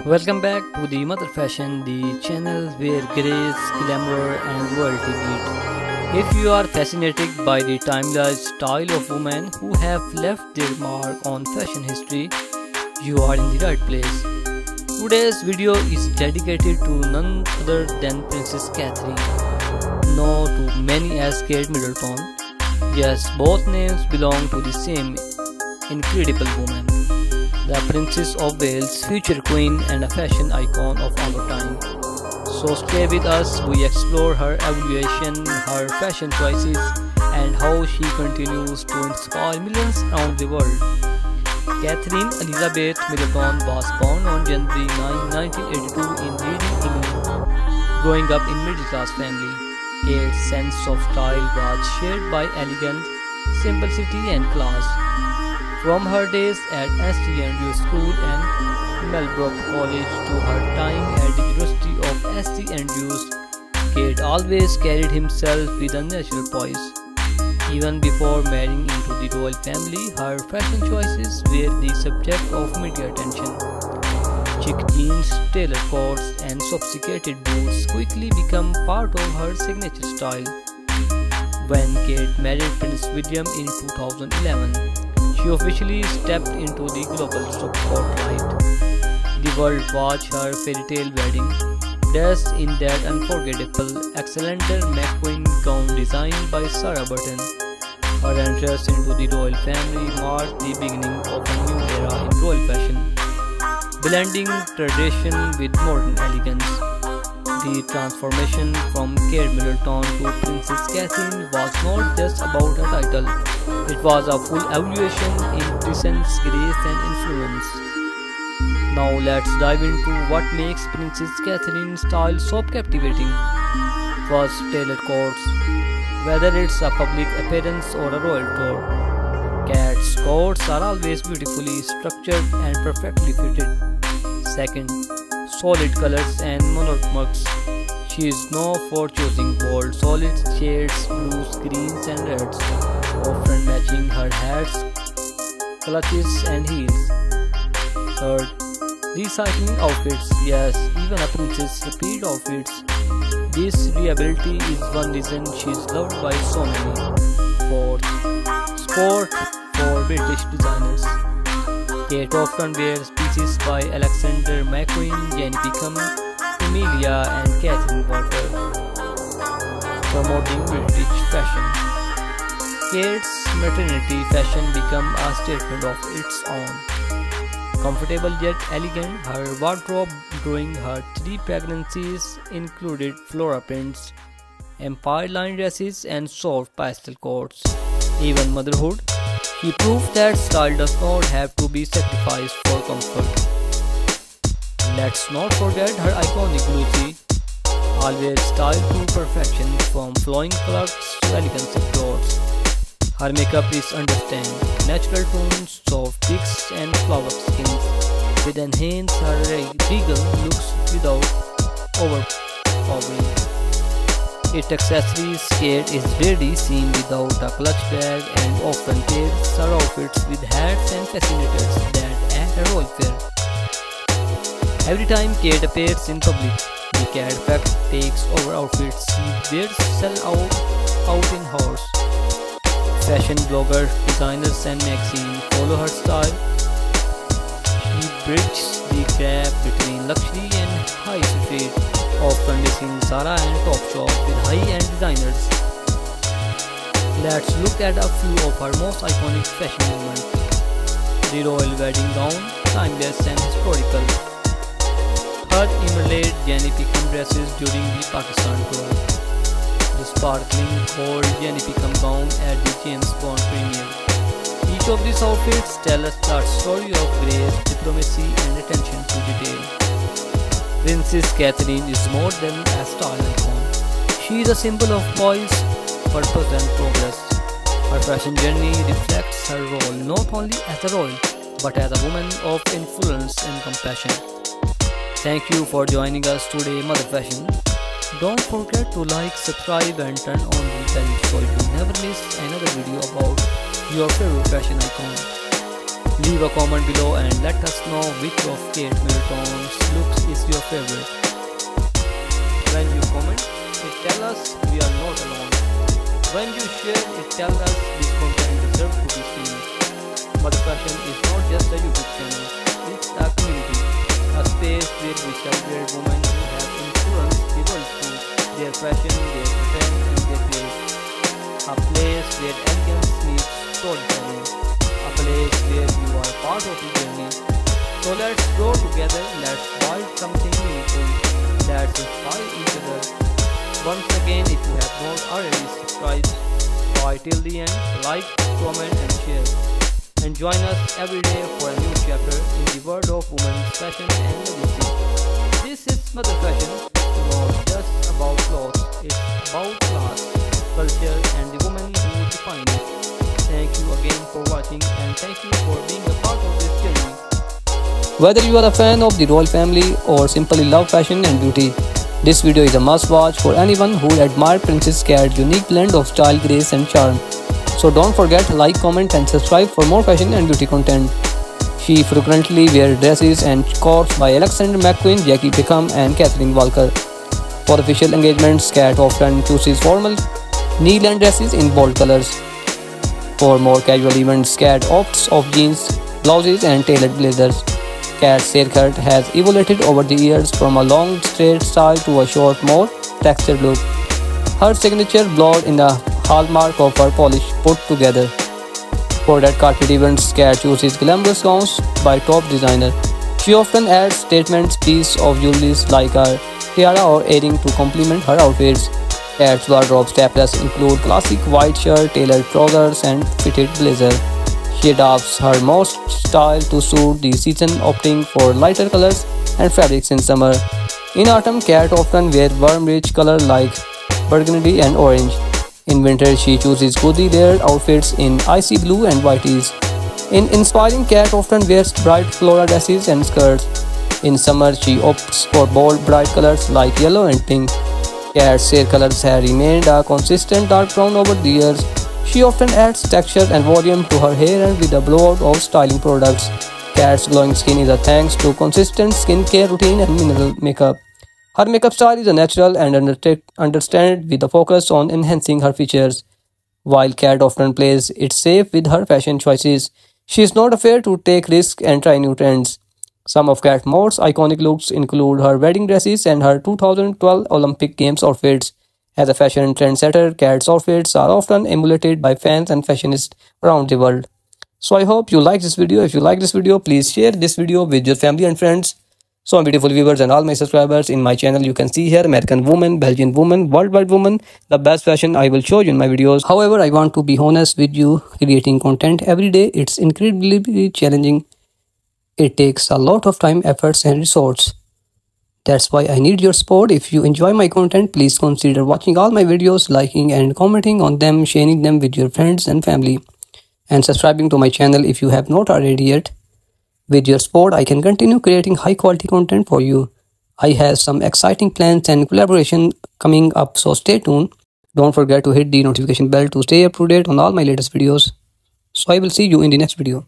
Welcome back to the Mother Fashion, the channel where grace, glamour and royalty meet. If you are fascinated by the timeless style of women who have left their mark on fashion history, you are in the right place. Today's video is dedicated to none other than Princess Catherine, known to many as Kate Middleton. Yes, both names belong to the same incredible woman, the Princess of Wales, future queen and a fashion icon of our time. So stay with us, we explore her evolution, her fashion choices and how she continues to inspire millions around the world. Catherine Elizabeth Middleton was born on January 9, 1982 in Reading, England. Growing up in middle-class family, Kate's sense of style was shared by elegance, simplicity and class. From her days at St Andrews School and Melbrook College to her time at the University of St Andrews, Kate always carried himself with a natural poise. Even before marrying into the royal family, her fashion choices were the subject of media attention. Chic jeans, tailored coats and sophisticated boots quickly became part of her signature style. When Kate married Prince William in 2011, she officially stepped into the global spotlight. The world watched her fairy tale wedding, dressed in that unforgettable Alexander McQueen gown designed by Sarah Burton. Her entrance into the royal family marked the beginning of a new era in royal fashion, blending tradition with modern elegance. The transformation from Kate Middleton to Princess Catherine was not just about a title, it was a full evolution in presence, grace and influence. Now let's dive into what makes Princess Catherine's style so captivating. First, tailored coats. Whether it's a public appearance or a royal tour, Kate's coats are always beautifully structured and perfectly fitted. Second, solid colors and monochromes. She is known for choosing bold, solid shades, blues, greens and reds, often matching her hats, clutches and heels. Third, recycling outfits. Yes, even a princess repeat outfits. This reliability is one reason she is loved by so many. Fourth, sport for British designers. Kate often wears pieces by Alexander McQueen, Jenny Pickham, Emilia and Catherine Walker, promoting British fashion. Kate's maternity fashion became a statement of its own. Comfortable yet elegant, her wardrobe during her 3 pregnancies included floral prints, empire-lined dresses and soft pastel coats. Even motherhood, she proved that style does not have to be sacrificed for comfort. Let's not forget her iconic Lucy, always styled to perfection from flowing cloaks to elegant clothes. Her makeup is understand, natural tones, soft cheeks and flower skins, with enhance her regal looks without overpowering. Its accessories, Kate is rarely seen without a clutch bag and often pairs her outfits with hats and fascinators that add a royal flair. Every time Kate appears in public, the Cat effect takes over outfits she wears sell out in hours. Fashion bloggers, designers and magazines follow her style. She bridges the gap between luxury and high street, often mixing Zara and Topshop with high-end designers. Let's look at a few of her most iconic fashion moments. The royal wedding gown, timeless and historical. Her emerald Jenny Pickham dresses during the Pakistan tour. The sparkling gold Jenny Pickham gown at the James Bond premiere. Each of these outfits tell us a story of grace, diplomacy and attention to detail. Princess Catherine is more than a style icon. She is a symbol of poise, purpose and progress. Her fashion journey reflects her role not only as a royal, but as a woman of influence and compassion. Thank you for joining us today, Mother Fashion. Don't forget to like, subscribe and turn on the bell so you never miss another video about your favorite fashion icon. Leave a comment below and let us know which of Kate Middleton's favorite. When you comment, it tells us we are not alone. When you share, it tells us this content deserves to be seen. Mother Fashion is not just a YouTube channel, it's a community, a space where we celebrate women who have influenced the world through their fashion, their strength and their grace. A place where elegance meets storytelling, a place where you are part of the journey. So let's grow together, let's build something meaningful, let's inspire each other. Once again, if you have not already subscribed, why till the end, like, comment and share. And join us every day for a new chapter in the world of women's fashion and legacy. This is Mother Fashion, not just about clothes, it's about class, culture and the women who define it. Thank you again for watching and thank you for being a part of this journey. Whether you are a fan of the royal family or simply love fashion and beauty, this video is a must watch for anyone who admires Princess Cat's unique blend of style, grace and charm. So don't forget to like, comment and subscribe for more fashion and beauty content. She frequently wears dresses and coats by Alexander McQueen, Jackie Pickham and Catherine Walker. For official engagements, Cat often chooses formal knee-length dresses in bold colors. For more casual events, Cat opts of jeans, blouses and tailored blazers. Cat's haircut has evolved over the years from a long straight style to a short, more textured look. Her signature blonde in the hallmark of her polish put together. For red carpet events, Cat chooses glamorous gowns by top designer. She often adds statement pieces of jewelry like a tiara or earring to complement her outfits. Cat's wardrobe staples include classic white shirt, tailored trousers and fitted blazer. She adapts her most style to suit the season, opting for lighter colors and fabrics in summer. In autumn, Cat often wears warm rich colors like burgundy and orange. In winter, she chooses cozy layered outfits in icy blue and white tees. In inspiring, Cat often wears bright floral dresses and skirts. In summer, she opts for bold bright colors like yellow and pink. Cat's hair colors have remained a consistent dark brown over the years. She often adds texture and volume to her hair and with a blowout of styling products. Cat's glowing skin is a thanks to consistent skincare routine and mineral makeup. Her makeup style is a natural and understated with a focus on enhancing her features. While Cat often plays it safe with her fashion choices, she is not afraid to take risks and try new trends. Some of Cat's most iconic looks include her wedding dresses and her 2012 Olympic Games outfits. As a fashion trendsetter, Cat's outfits are often emulated by fans and fashionists around the world. So I hope you like this video. If you like this video, please share this video with your family and friends. So beautiful viewers and all my subscribers in my channel, you can see here American woman, Belgian woman, worldwide woman, the best fashion I will show you in my videos. However, I want to be honest with you, creating content every day, it's incredibly challenging. It takes a lot of time, efforts and resources. That's why I need your support. If you enjoy my content, please consider watching all my videos, liking and commenting on them, sharing them with your friends and family, and subscribing to my channel if you have not already yet. With your support, I can continue creating high quality content for you. I have some exciting plans and collaboration coming up, so stay tuned. Don't forget to hit the notification bell to stay up to date on all my latest videos. So I will see you in the next video.